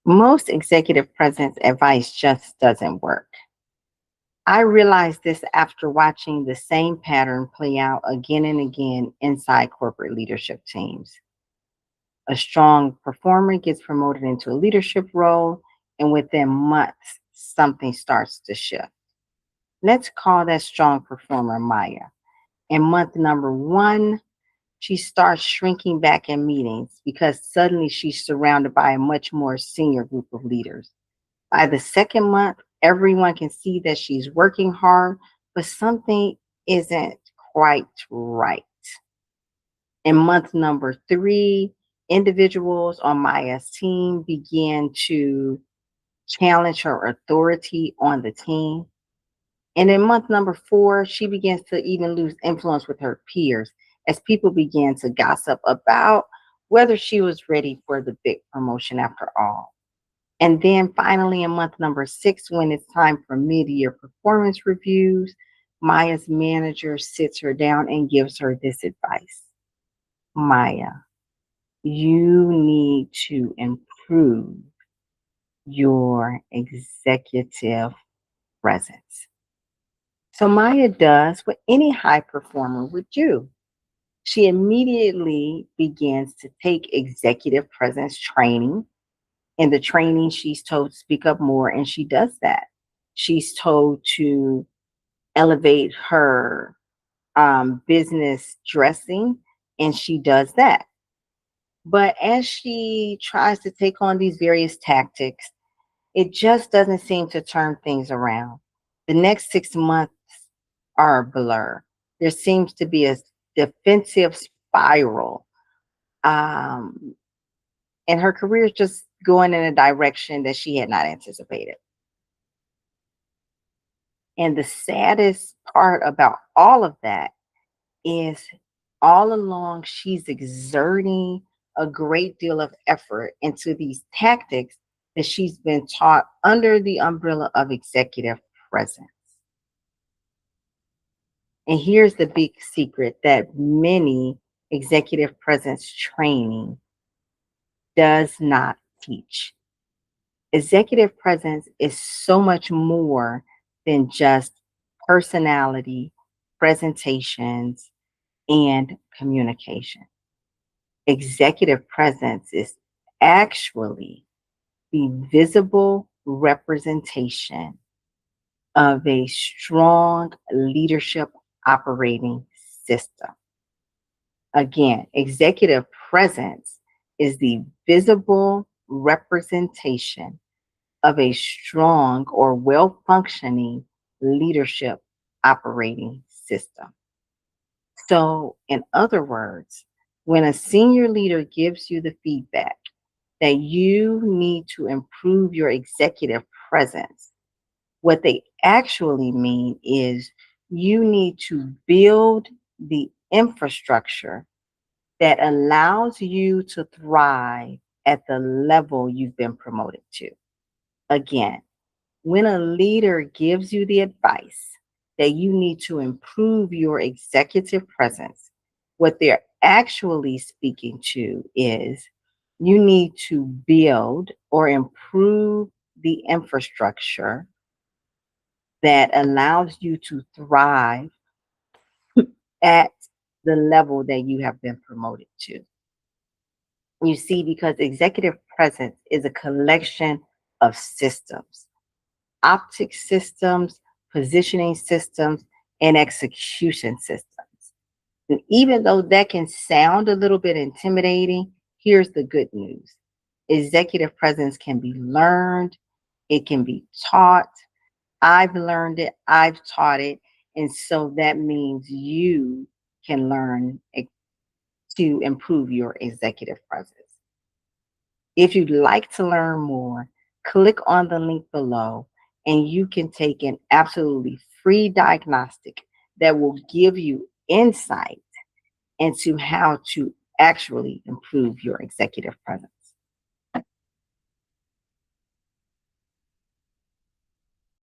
Most executive presence advice just doesn't work. I realized this after watching the same pattern play out again and again inside corporate leadership teams. A strong performer gets promoted into a leadership role, and within months, something starts to shift. Let's call that strong performer Maya. In month number one, she starts shrinking back in meetings because suddenly she's surrounded by a much more senior group of leaders. By the second month, everyone can see that she's working hard, but something isn't quite right. In month number three, individuals on Maya's team began to challenge her authority on the team. And in month number four, she begins to even lose influence with her peers as people began to gossip about whether she was ready for the big promotion after all. And then finally, in month number six, when it's time for mid year performance reviews, Maya's manager sits her down and gives her this advice: Maya, you need to improve your executive presence. So Maya does what any high performer would do. She immediately begins to take executive presence training. In the training, she's told to speak up more, and she does that. She's told to elevate her business dressing, and she does that. But as she tries to take on these various tactics, it just doesn't seem to turn things around. The next 6 months are a blur. There seems to be a defensive spiral. Um, and her career is just going in a direction that she had not anticipated. And the saddest part about all of that is all along she's exerting a great deal of effort into these tactics that she's been taught under the umbrella of executive presence. And here's the big secret that many executive presence training does not teach. Executive presence is so much more than just personality, presentations, and communication. Executive presence is actually the visible representation of a strong leadership operating system. Again, executive presence is the visible representation of a strong or well functioning leadership operating system. So, in other words, when a senior leader gives you the feedback that you need to improve your executive presence, what they actually mean is you need to build the infrastructure that allows you to thrive at the level you've been promoted to. Again, when a leader gives you the advice that you need to improve your executive presence, what they're actually speaking to is you need to build or improve the infrastructure that allows you to thrive at the level that you have been promoted to. You see, because executive presence is a collection of systems, optic systems, positioning systems, and execution systems. And even though that can sound a little bit intimidating, here's the good news: executive presence can be learned, it can be taught. I've learned it, I've taught it. And so that means you can learn to improve your executive presence. If you'd like to learn more, click on the link below and you can take an absolutely free diagnostic that will give you insight into how to actually improve your executive presence.